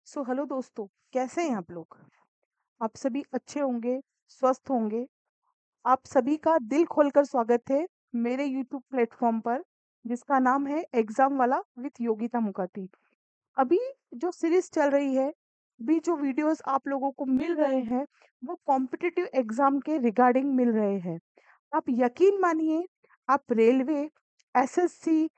Hello दोस्तों, कैसे हैं आप लोग? आप सभी अच्छे होंगे, स्वस्थ होंगे। आप सभी का दिल खोलकर स्वागत है मेरे यूट्यूब प्लेटफॉर्म पर, जिसका नाम है एग्जाम वाला विथ योगिता मुकाती। अभी जो सीरीज चल रही है, अभी जो वीडियोस आप लोगों को मिल रहे हैं, वो कॉम्पिटिटिव एग्जाम के रिगार्डिंग मिल रहे हैं। आप यकीन मानिए, आप railway, SSC,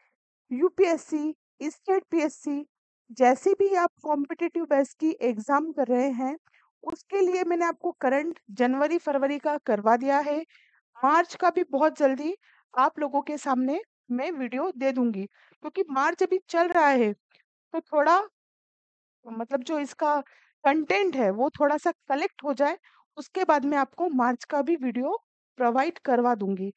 UPSC, state PSC जैसी भी आप कॉम्पिटिटिव बेस की एग्जाम कर रहे हैं, उसके लिए मैंने आपको करंट जनवरी फरवरी का करवा दिया है। मार्च का भी बहुत जल्दी आप लोगों के सामने मैं वीडियो दे दूंगी, क्योंकि मार्च अभी चल रहा है। तो थोड़ा मतलब जो इसका कंटेंट है वो थोड़ा सा कलेक्ट हो जाए, उसके बाद मैं आपको मार्च का भी वीडियो प्रोवाइड करवा दूंगी।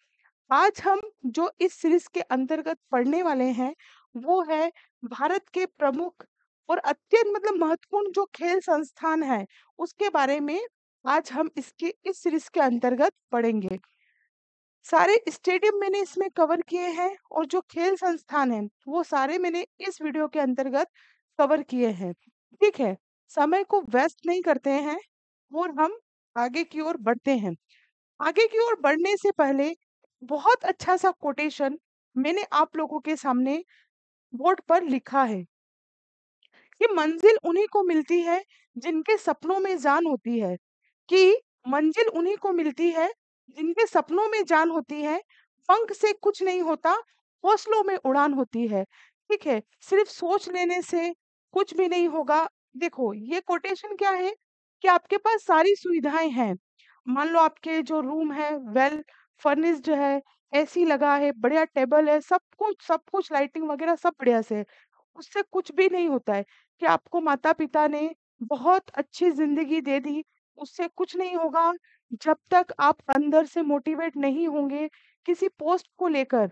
आज हम जो इस सीरीज के अंतर्गत पढ़ने वाले हैं, वो है भारत के प्रमुख और अत्यंत मतलब महत्वपूर्ण जो खेल संस्थान है, उसके बारे में आज हम इसके इस सीरीज के अंतर्गत पढ़ेंगे। सारे स्टेडियम मैंने इसमें कवर किए हैं और जो खेल संस्थान हैं वो सारे मैंने इस वीडियो के अंतर्गत कवर किए हैं। ठीक है, समय को व्यस्त नहीं करते हैं और हम आगे की ओर बढ़ते हैं। आगे की ओर बढ़ने से पहले बहुत अच्छा सा कोटेशन मैंने आप लोगों के सामने बोर्ड पर लिखा है कि मंजिल उन्हीं को मिलती है जिनके सपनों में जान होती है। कि मंजिल उन्हीं को मिलती है जिनके सपनों में जान होती है। पंख से कुछ नहीं होता, हौसलों में उड़ान होती है। ठीक है, सिर्फ सोच लेने से कुछ भी नहीं होगा। देखो, ये कोटेशन क्या है कि आपके पास सारी सुविधाएं हैं। मान लो आपके जो रूम है वेल फर्निश्ड है, एसी लगा है, बढ़िया टेबल है, सब कुछ लाइटिंग वगैरह सब बढ़िया से है। उससे कुछ भी नहीं होता है कि आपको माता-पिता ने बहुत अच्छी ज़िंदगी दे दी, उससे कुछ नहीं होगा जब तक आप अंदर से मोटिवेट नहीं होंगे किसी पोस्ट को लेकर।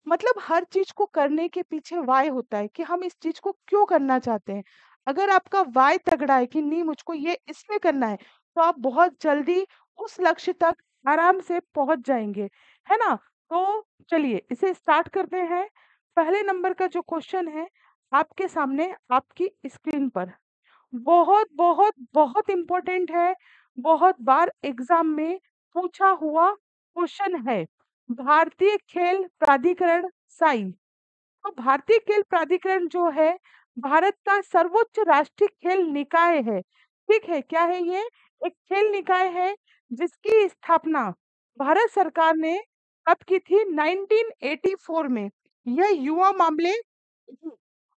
मतलब हर चीज़ को करने के पीछे व्हाय होता है कि हम इस चीज़ को क्यों करना चाहते हैं। अगर आपका व्हाय तगड़ा है कि नहीं मुझको ये इसलिए करना है, तो आप बहुत जल्दी उस लक्ष्य तक आराम से पहुँच जाएँगे, है ना? तो चलिए इसे स्टार्ट करते हैं। पहले नंबर का जो क्वेश्चन है आपके सामने आपकी स्क्रीन पर, बहुत बहुत बहुत इम्पोर्टेंट है। बहुत बार एग्जाम में पूछा हुआ क्वेश्चन है। भारतीय खेल प्राधिकरण साई। तो भारतीय खेल प्राधिकरण जो है, भारत का सर्वोच्च राष्ट्रीय खेल निकाय है। ठीक है, क्या है ये? एक खेल निकाय है जिसकी स्थापना भारत सरकार ने कब की थी? 1984 में। यह युवा मामले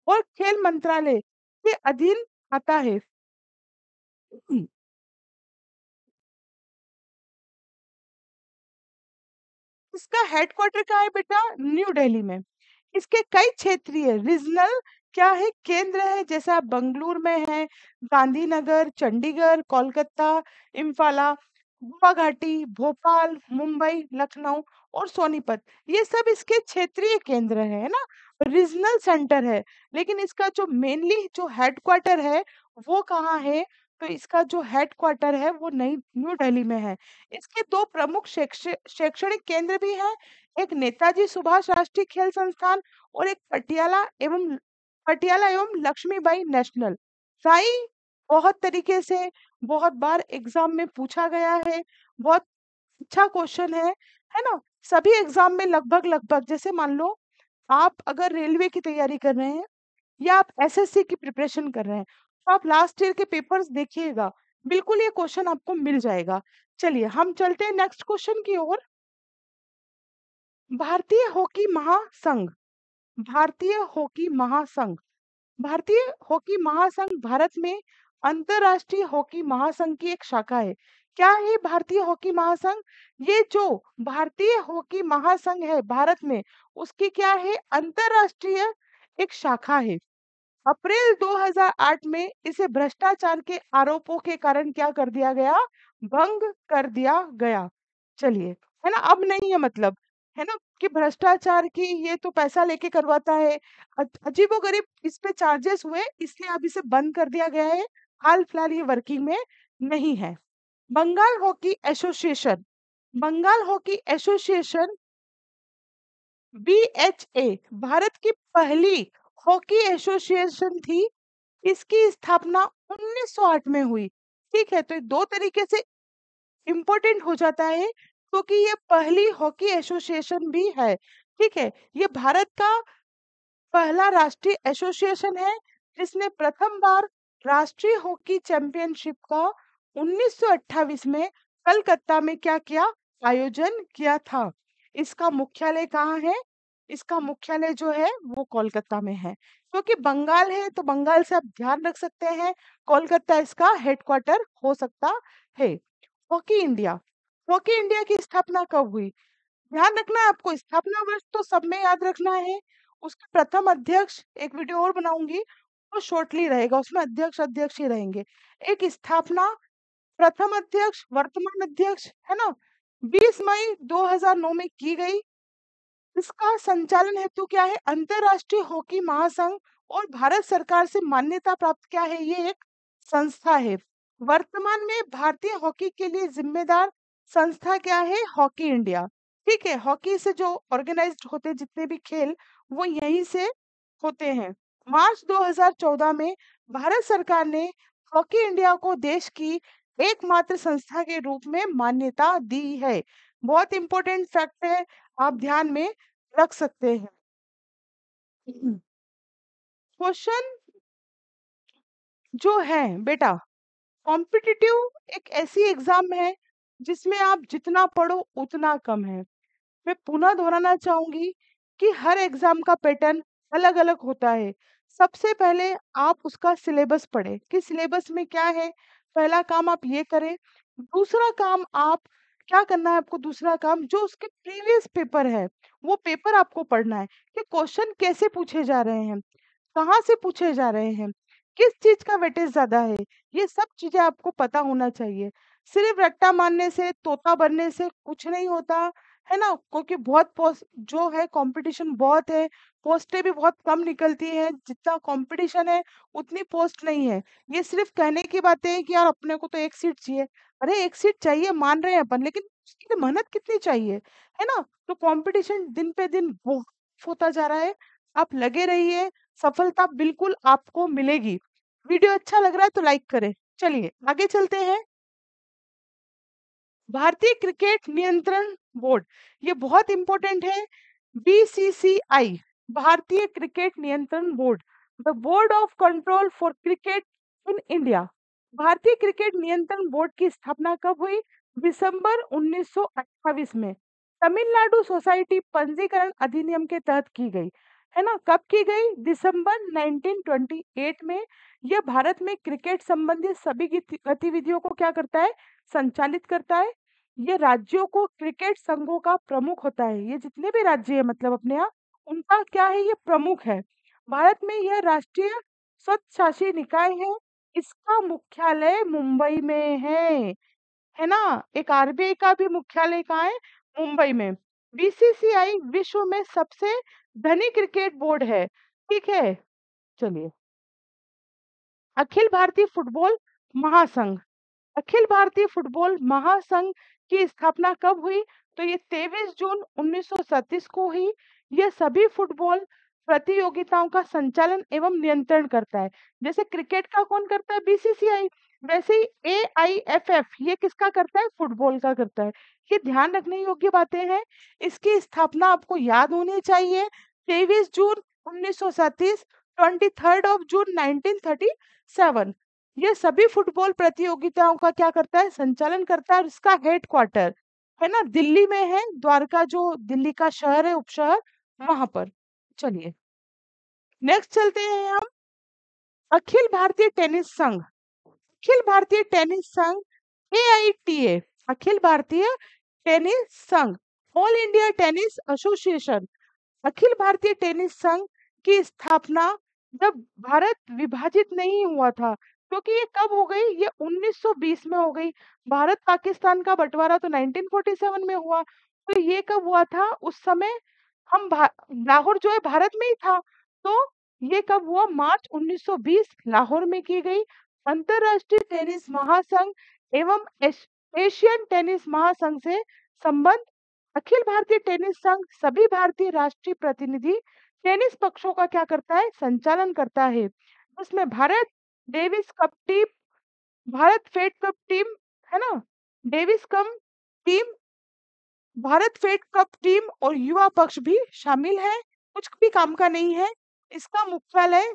और खेल मंत्रालय के अधीन आता है। इसका हेडक्वार्टर कहाँ है बेटा? न्यू दिल्ली में। इसके कई क्षेत्रीय रीजनल क्या है, केंद्र है। जैसे आप बंगलुरु में है, गांधीनगर, चंडीगढ़, कोलकाता, इम्फाला, गुवाहाटी, भोपाल, मुंबई, लखनऊ और सोनीपत, ये सब इसके क्षेत्रीय केंद्र है ना, रीजनल सेंटर है। लेकिन इसका जो मेनली जो हेडक्वार्टर है वो कहाँ है? तो इसका जो हेडक्वार्टर है वो नई न्यू दिल्ली में है। इसके दो प्रमुख शैक्षणिक केंद्र भी हैं। एक नेताजी सुभाष राष्ट्रीय खेल संस्थान और एक पटियाला एवं लक्ष्मीबाई नेशनल साई। बहुत तरीके से बहुत बार एग्जाम में पूछा गया है। बहुत अच्छा क्वेश्चन है ना? सभी एग्जाम में लगभग लगभग, जैसे मान लो आप अगर रेलवे की तैयारी कर रहे हैं या आप एसएससी की प्रिपरेशन कर रहे हैं, तो आप लास्ट ईयर के पेपर्स देखिएगा, बिल्कुल ये क्वेश्चन आपको मिल जाएगा। चलिए हम चलते हैं नेक्स्ट क्वेश्चन की ओर। भारतीय हॉकी महासंघ। भारतीय हॉकी महासंघ। भारतीय हॉकी महासंघ भारत में अंतरराष्ट्रीय हॉकी महासंघ की एक शाखा है। क्या है भारतीय हॉकी महासंघ? ये जो भारतीय हॉकी महासंघ है भारत में, उसकी क्या है? अंतरराष्ट्रीय एक शाखा है। अप्रैल 2008 में इसे भ्रष्टाचार के आरोपों के कारण क्या कर दिया गया? भंग कर दिया गया। चलिए, है ना? अब नहीं है मतलब, है ना, कि भ्रष्टाचार की ये तो पैसा लेके करवाता है। अजीबोगरीब इस पे चार्जेस हुए, इसलिए अब इसे बंद कर दिया गया है। हाल फिलहाल ये वर्किंग में नहीं है। Bengal hockey association. Bengal hockey association BHA Bharat की पहली हॉकी एसोसिएशन थी। इसकी स्थापना 1908 में हुई। ठीक है, तो ये 2 तरीके से इम्पोर्टेंट हो जाता है क्योंकि ये पहली हॉकी एसोसिएशन भी है। ठीक है, ये भारत का पहला राष्ट्रीय एसोसिएशन है जिसने प्रथम बार राष्ट्रीय हॉकी चैंपियनशिप का 1928 में कलकत्ता में क्या किया, आयोजन किया था। इसका मुख्यालय कहाँ है? इसका मुख्यालय जो है वो कोलकाता में है। क्योंकि बंगाल है तो बंगाल से आप ध्यान रख सकते हैं, कोलकाता इसका हेडक्वार्टर हो सकता है। हॉकी इंडिया, हॉकी इंडिया की स्थापना कब हुई? ध्यान रखना है आपको, स्थापना वर्ष तो सब में याद रखना है। उसके प्रथम अध्यक्ष, एक वीडियो और बनाऊंगी, वो शॉर्टली रहेगा, उसमें अध्यक्ष अध्यक्ष ही रहेंगे। एक स्थापना, प्रथम अध्यक्ष, वर्तमान अध्यक्ष, है ना, 20 मई 2009 में की गई। इसका संचालन हेतु क्या है? अंतरराष्ट्रीय हॉकी महासंघ और भारत सरकार से मान्यता प्राप्त क्या है? ये एक संस्था है। वर्तमान में भारतीय हॉकी के लिए जिम्मेदार संस्था क्या है? Hockey India. ठीक है, हॉकी से जो ऑर्गेनाइज्ड होते हैं जितने भी खेल, वो यहीं से होते हैं। मार्च 2014 में भारत सरकार ने हॉकी इंडिया को देश की एकमात्र संस्था के रूप में मान्यता दी है। बहुत इंपॉर्टेंट फैक्ट है, आप ध्यान में रख सकते हैं। क्वेश्चन जो है बेटा, कॉम्पिटिटिव एक ऐसी एग्जाम है जिसमें आप जितना पढ़ो उतना कम है। मैं पुनः दोहराना चाहूंगी कि हर एग्जाम का पैटर्न अलग अलग होता है। सबसे पहले आप उसका सिलेबस पढ़ें कि सिलेबस में क्या है। पहला काम आप ये करें। दूसरा काम आप क्या करना है, आपको दूसरा काम जो उसके प्रीवियस पेपर है वो पेपर आपको पढ़ना है कि क्वेश्चन कैसे पूछे जा रहे हैं, कहाँ से पूछे जा रहे हैं, किस चीज का वेटेज ज्यादा है। ये सब चीजें आपको पता होना चाहिए। सिर्फ रट्टा मारने से, तोता बनने से कुछ नहीं होता, है ना, क्योंकि बहुत पोस्ट जो है, कंपटीशन बहुत है, पोस्टें भी बहुत कम निकलती है। जितना कंपटीशन है उतनी पोस्ट नहीं है। ये सिर्फ कहने की बातें हैं कि यार अपने को तो एक सीट चाहिए। अरे एक सीट चाहिए मान रहे हैं अपन, लेकिन उसके लिए मेहनत कितनी चाहिए, है ना। तो कंपटीशन दिन पे दिन बहुत होता जा रहा है। आप लगे रहिए, सफलता बिल्कुल आपको मिलेगी। वीडियो अच्छा लग रहा है तो लाइक करें। चलिए आगे चलते हैं। भारतीय क्रिकेट नियंत्रण बोर्ड, ये बहुत इंपॉर्टेंट है। बीसीसीआई, भारतीय क्रिकेट नियंत्रण board, the board of control for cricket in India. भारतीय क्रिकेट नियंत्रण बोर्ड की स्थापना कब हुई? दिसंबर 1928 में तमिलनाडु सोसाइटी पंजीकरण अधिनियम के तहत की गई, है ना। कब की गई? दिसंबर 1928 में। यह भारत में क्रिकेट संबंधी सभी गतिविधियों को क्या करता है? संचालित करता है। ये राज्यों को क्रिकेट संघों का प्रमुख होता है। ये जितने भी राज्य है मतलब अपने यहाँ, उनका क्या है? ये प्रमुख है। भारत में यह राष्ट्रीय स्वशासी निकाय है। इसका मुख्यालय मुंबई में है ना। एक आरबीआई का भी मुख्यालय कहाँ है? मुंबई में। बीसीसीआई विश्व में सबसे धनी क्रिकेट बोर्ड है। ठीक है, चलिए। अखिल भारतीय फुटबॉल महासंघ, अखिल भारतीय फुटबॉल महासंघ की स्थापना कब हुई? तो ये 23 जून 1937 को हुई। यह सभी फुटबॉल प्रतियोगिताओं का संचालन एवं नियंत्रण करता है। जैसे क्रिकेट का कौन करता है? बीसीसीआई। वैसे ही एआईएफएफ ये किसका करता है? फुटबॉल का करता है। ये ध्यान रखने योग्य बातें हैं। इसकी स्थापना आपको याद होनी चाहिए। 23 जून 1937, 23 जून 1937। ये सभी फुटबॉल प्रतियोगिताओं का क्या करता है? संचालन करता है। और इसका हेडक्वार्टर, है ना, दिल्ली में है। द्वारका जो दिल्ली का शहर है, उपशहर, वहां पर। चलिए नेक्स्ट चलते हैं हम। अखिल भारतीय टेनिस संघ, अखिल भारतीय टेनिस संघ एआईटीए, अखिल भारतीय टेनिस संघ, all India tennis association. Akhil Bharatiya tennis संघ की स्थापना जब भारत विभाजित नहीं हुआ था, क्योंकि ये कब हो गई? ये 1920 में हो गई। भारत पाकिस्तान का बंटवारा तो 1947 में हुआ। तो ये कब हुआ था? उस समय हम लाहौर जो है भारत में ही था। तो ये कब हुआ? मार्च 1920 लाहौर में की गई। अंतरराष्ट्रीय टेनिस महासंघ एवं एशियन टेनिस महासंघ से संबंध। अखिल भारतीय टेनिस संघ सभी भारतीय राष्ट्रीय प्रतिनिधि टेनिस पक्षों का क्या करता है? संचालन करता है। उसमें Bharat Davis cup team, Bharat Fed Cup team, है ना, Davis cup team, Bharat Fed Cup team और युवा पक्ष भी शामिल है। कुछ भी काम का नहीं है। इसका मुख्यालय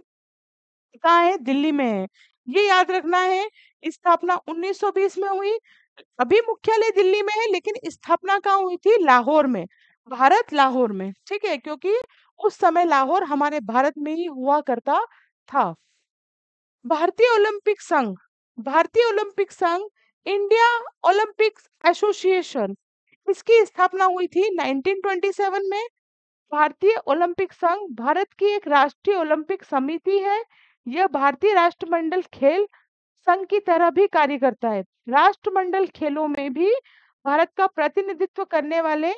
कहाँ है? दिल्ली में है। ये याद रखना है। स्थापना 1920 में हुई। अभी मुख्यालय दिल्ली में है, लेकिन स्थापना कहाँ हुई थी? लाहौर में। भारत लाहौर में, ठीक है, क्योंकि उस समय लाहौर हमारे भारत में ही हुआ करता था। भारतीय ओलंपिक संघ, भारतीय ओलंपिक संघ, इंडिया ओलंपिक एसोसिएशन, इसकी स्थापना हुई थी 1927 में। भारतीय ओलंपिक संघ भारत की एक राष्ट्रीय ओलंपिक समिति है। यह भारतीय राष्ट्रमंडल खेल संघ की तरह भी कार्य करता है। राष्ट्रमंडल खेलों में भी भारत का प्रतिनिधित्व करने वाले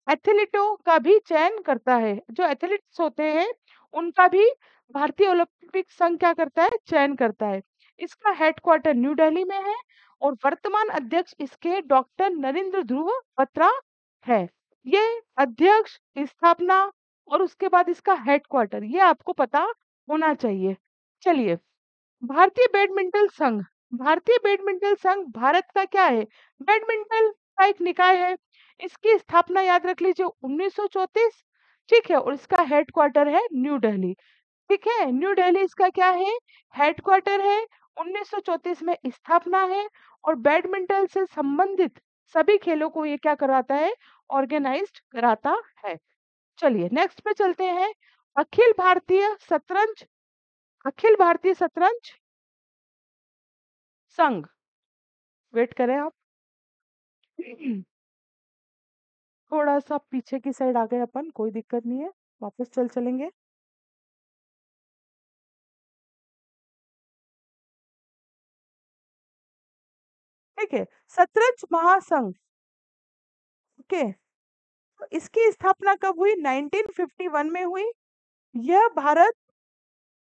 एथलीटों का भी चयन करता है। जो एथलीट्स होते हैं उनका भी भारतीय ओलंपिक संघ क्या करता है? चयन करता है। इसका हेडक्वार्टर न्यू दिल्ली में है और वर्तमान अध्यक्ष इसके डॉक्टर नरेंद्र ध्रुव बत्रा है। ये अध्यक्ष, स्थापना और उसके बाद इसका हेडक्वार्टर, ये आपको पता होना चाहिए। चलिए, भारतीय बैडमिंटन संघ, भारतीय बैडमिंटन संघ भारत का क्या है? बैडमिंटन का एक निकाय है। इसकी स्थापना याद रख लीजिए 1934, ठीक है, और इसका हेडक्वार्टर है न्यू दिल्ली। ठीक है, न्यू दिल्ली इसका क्या है? हेडक्वार्टर है। 1934 में स्थापना है और बैडमिंटन से संबंधित सभी खेलों को ये क्या कराता है? ऑर्गेनाइज्ड कराता है। चलिए नेक्स्ट पे चलते हैं। अखिल भारतीय शतरंज, अखिल भारतीय शतरंज संघ, वेट करें आप। थोड़ा सा पीछे की साइड आ गए अपन, कोई दिक्कत नहीं है, वापस चलेंगे। ठीक है, शतरंज महासंघ, ओके, तो इसकी स्थापना कब हुई? 1951 में हुई। यह भारत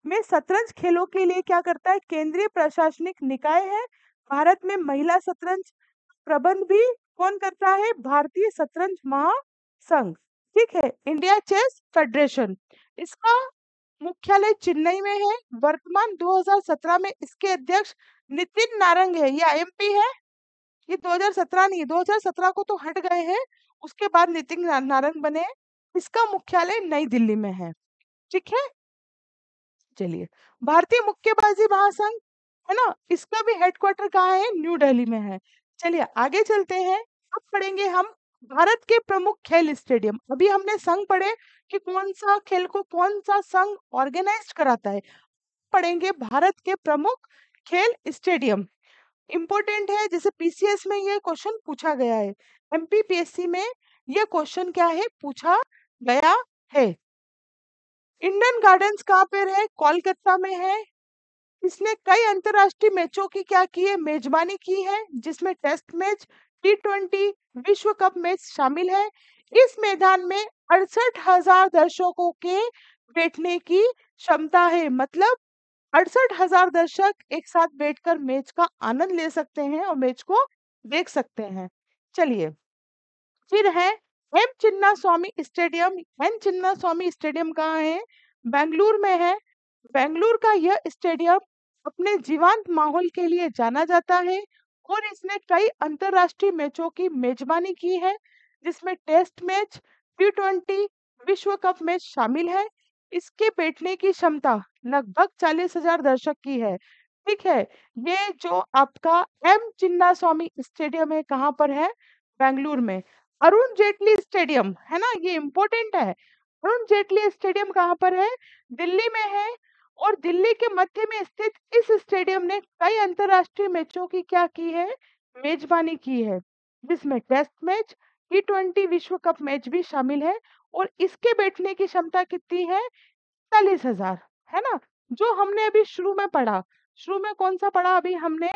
में शतरंज खेलों के लिए क्या करता है? केंद्रीय प्रशासनिक निकाय है। भारत में महिला शतरंज प्रबंध भी कौन करता है? भारतीय शतरंज महासंघ। ठीक है, इंडिया चेस फेडरेशन, इसका मुख्यालय चेन्नई में है। वर्तमान 2017 में इसके अध्यक्ष नितिन नारंग है। ये आईएमपी है। ये 2017 नहीं, 2017 को तो हट गए हैं, उसके बाद नितिन नारंग बने। इसका मुख्यालय नई दिल्ली में है। ठीक है, चलिए, भारतीय मुक्केबाजी महासंघ, है ना, इसका भी हेडक्वार्टर कहाँ है? न्यू दिल्ली में है। चलिए आगे चलते हैं। अब पढ़ेंगे हम भारत के प्रमुख खेल स्टेडियम। अभी हमने संघ पढ़े कि कौन सा खेल को कौन सा संघ ऑर्गेनाइज कराता है। पढ़ेंगे भारत के प्रमुख खेल स्टेडियम। इंपॉर्टेंट है, जैसे पीसीएस में ये क्वेश्चन पूछा गया है, एमपीपीएससी में ये क्वेश्चन क्या है? पूछा गया है। इंडन गार्डन्स कहाँ पे है? कोलकाता में है। इसने कई अंतरराष्ट्रीय मैचों की क्या की है? मेजबानी की है, जिसमें टेस्ट मैच, टी20, विश्व कप मैच शामिल है। इस मैदान में 68,000 दर्शकों के बैठने की क्षमता है। मतलब 68,000 दर्शक एक साथ बैठकर मैच का आनंद ले सकते हैं और मैच को देख सकते हैं। चलिए, फिर है एम चिन्ना स्वामी स्टेडियम। एम चिन्ना स्वामी स्टेडियम कहाँ है? बेंगलुरु में है। बेंगलुरु का यह स्टेडियम अपने जीवंत माहौल के लिए जाना जाता है और इसने कई अंतरराष्ट्रीय मैचों की मेजबानी की है, जिसमें टेस्ट मैच, टी20, विश्व कप मैच शामिल है। इसके बैठने की क्षमता लगभग 40,000 दर्शक की है। ठीक है, ये जो आपका एम चिन्ना स्वामी स्टेडियम है, कहाँ पर है? बेंगलुरु में। अरुण जेटली स्टेडियम, है ना, ये इंपॉर्टेंट है। अरुण जेटली स्टेडियम कहाँ पर है? दिल्ली में है। और दिल्ली के मध्य में स्थित इस स्टेडियम ने कई अंतरराष्ट्रीय मैचों की क्या की है? मेजबानी की है, जिसमें टेस्ट मैच, टी20, विश्व कप मैच भी शामिल है। और इसके बैठने की क्षमता कितनी है? 40,000, है ना। जो हमने अभी शुरू में पढ़ा, शुरू में कौन सा पढ़ा अभी हमने?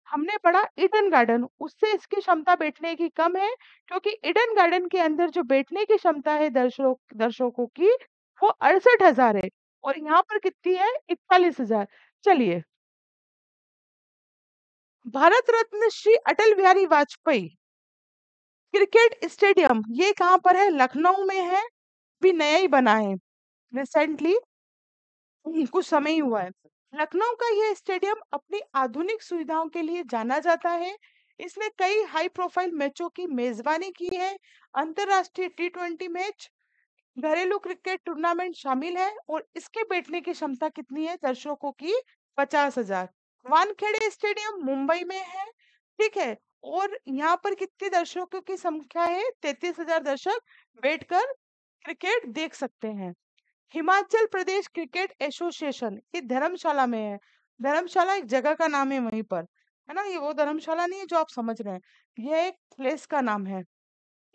हमने पढ़ा ईडन गार्डन, उससे इसकी क्षमता बैठने की कम है, क्योंकि ईडन गार्डन के अंदर जो बैठने की क्षमता है दर्शकों की, वो 68,000 है और यहाँ पर कितनी है? 41,000। चलिए, भारत रत्न श्री अटल बिहारी वाजपेयी क्रिकेट स्टेडियम, ये कहाँ पर है? लखनऊ में है। अभी नया ही बना है, रिसेंटली कुछ समय ही हुआ है। लखनऊ का यह स्टेडियम अपनी आधुनिक सुविधाओं के लिए जाना जाता है। इसने कई हाई प्रोफाइल मैचों की मेजबानी की है। अंतरराष्ट्रीय टी20 मैच, घरेलू क्रिकेट टूर्नामेंट शामिल है और इसके बैठने की क्षमता कितनी है दर्शकों की? 50,000। वानखेड़े स्टेडियम मुंबई में है, ठीक है। और यहाँ पर कितने दर्शकों की संख्या है? 33,000 दर्शक बैठकर क्रिकेट देख सकते हैं। हिमाचल प्रदेश क्रिकेट एसोसिएशन, ये धर्मशाला में है। धर्मशाला एक जगह का नाम है वहीं पर, है ना। ये वो धर्मशाला नहीं है जो आप समझ रहे हैं, ये एक प्लेस का नाम है,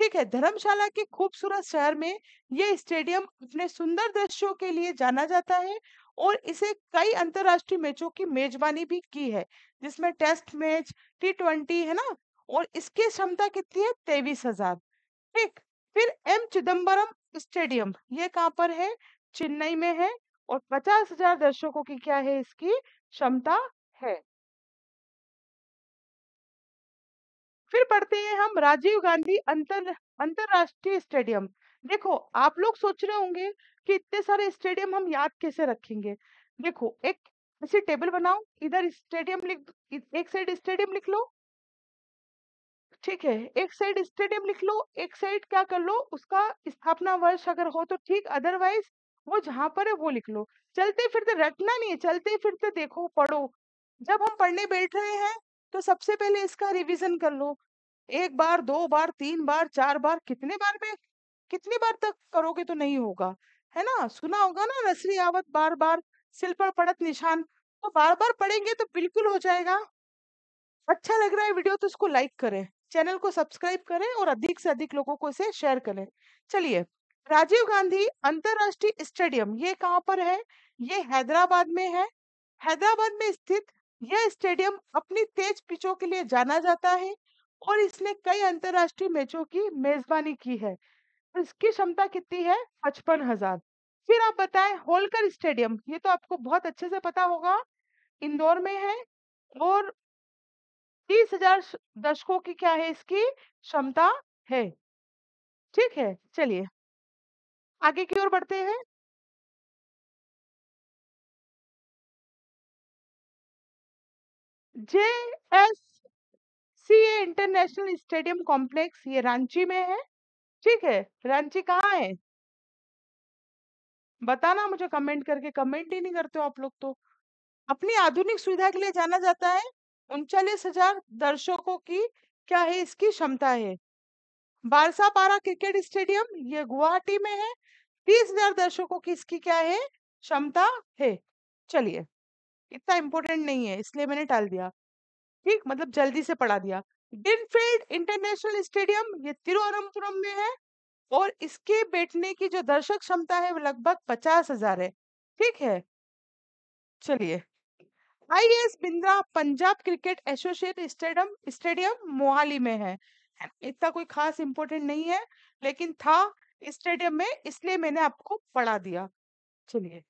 ठीक है। धर्मशाला के खूबसूरत शहर में ये स्टेडियम अपने सुंदर दृश्यों के लिए जाना जाता है और इसे कई अंतरराष्ट्रीय मैचों की मेजबानी भी की है, जिसमें टेस्ट मैच, टी20, है ना। और इसकी क्षमता कितनी है? 23,000, ठीक। फिर एम चिदम्बरम स्टेडियम, ये कहाँ पर है? चेन्नई में है और 50,000 दर्शकों की क्या है इसकी क्षमता है। फिर पढ़ते हैं हम राजीव गांधी अंतरराष्ट्रीय स्टेडियम। देखो, आप लोग सोच रहे होंगे कि इतने सारे स्टेडियम हम याद कैसे रखेंगे। देखो, एक ऐसी टेबल बनाओ, इधर स्टेडियम लिख, एक साइड स्टेडियम लिख लो, ठीक है। एक साइड स्टेडियम लिख लो, एक साइड क्या कर लो, उसका स्थापना वर्ष अगर हो तो ठीक, अदरवाइज वो जहां पर है वो लिख लो। चलते फिरते रटना नहीं है, चलते फिरते देखो, पढ़ो। जब हम पढ़ने बैठ रहे हैं तो सबसे पहले इसका रिवीजन कर लो। एक बार, दो बार, तीन बार, चार बार, कितने बार में, कितनी बार तक करोगे तो नहीं होगा, है ना। सुना होगा ना, रसरी आवत बार बार, सिल पर पड़त निशान। तो बार बार पढ़ेंगे तो बिल्कुल हो जाएगा। अच्छा लग रहा है वीडियो तो इसको लाइक करें, चैनल को सब्सक्राइब करें और अधिक से अधिक लोगों को इसे शेयर करें। चलिए, राजीव गांधी अंतरराष्ट्रीय स्टेडियम ये कहाँ पर है? ये हैदराबाद में है। हैदराबाद में स्थित यह स्टेडियम अपनी तेज पिचों के लिए जाना जाता है और इसने कई अंतरराष्ट्रीय मैचों की मेजबानी की है। इसकी क्षमता कितनी है? 55,000। फिर आप बताएं, होलकर स्टेडियम, ये तो आपको बहुत अच्छे से पता होगा, इंदौर में है और 30,000 दर्शकों की क्या है इसकी क्षमता है, ठीक है। चलिए आगे की ओर बढ़ते हैं। जे एस सी ए इंटरनेशनल स्टेडियम कॉम्प्लेक्स, ये रांची में है, ठीक है। रांची कहाँ है? बताना मुझे कमेंट करके, कमेंट ही नहीं करते हो आप लोग तो। अपनी आधुनिक सुविधा के लिए जाना जाता है। 39,000 दर्शकों की क्या है इसकी क्षमता है। बारसापारा क्रिकेट स्टेडियम, ये गुवाहाटी में है। 30,000 दर्शकों की इसकी क्या है क्षमता है। चलिए, इतना इंपॉर्टेंट नहीं है इसलिए मैंने टाल दिया, ठीक, मतलब जल्दी से पढ़ा दिया। ग्रीनफील्ड इंटरनेशनल स्टेडियम, ये तिरुवनंतपुरम में है और इसके बैठने की जो दर्शक क्षमता है वो लगभग 50,000 है, ठीक है। चलिए, IAS Bindra Punjab cricket associate stadium stadium Mohali में है। इतना कोई खास इंपॉर्टेंट नहीं है, लेकिन था स्टेडियम में इसलिए मैंने आपको पढ़ा दिया। चलिए,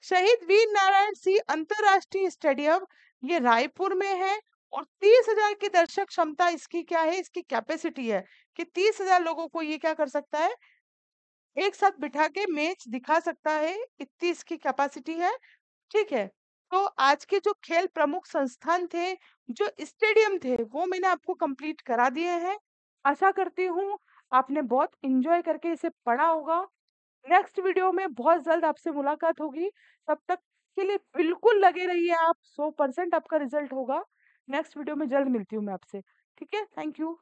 शहीद वीर नारायण सिंह अंतरराष्ट्रीय स्टेडियम, ये रायपुर में है और 30,000 की दर्शक क्षमता इसकी क्या है, इसकी कैपेसिटी है कि 30,000 लोगों को ये क्या कर सकता है, एक साथ बिठा के मैच दिखा सकता है, इतनी इसकी कैपेसिटी है, ठीक है। तो आज के जो खेल प्रमुख संस्थान थे, जो स्टेडियम थे, वो मैंने आपको कंप्लीट करा दिए हैं। आशा करती हूँ आपने बहुत एंजॉय करके इसे पढ़ा होगा। नेक्स्ट वीडियो में बहुत जल्द आपसे मुलाकात होगी। तब तक के लिए बिल्कुल लगे रहिए आप, 100% आपका रिजल्ट होगा। नेक्स्ट वीडियो में जल्द मिलती हूँ मैं आपसे, ठीक है। Thank you.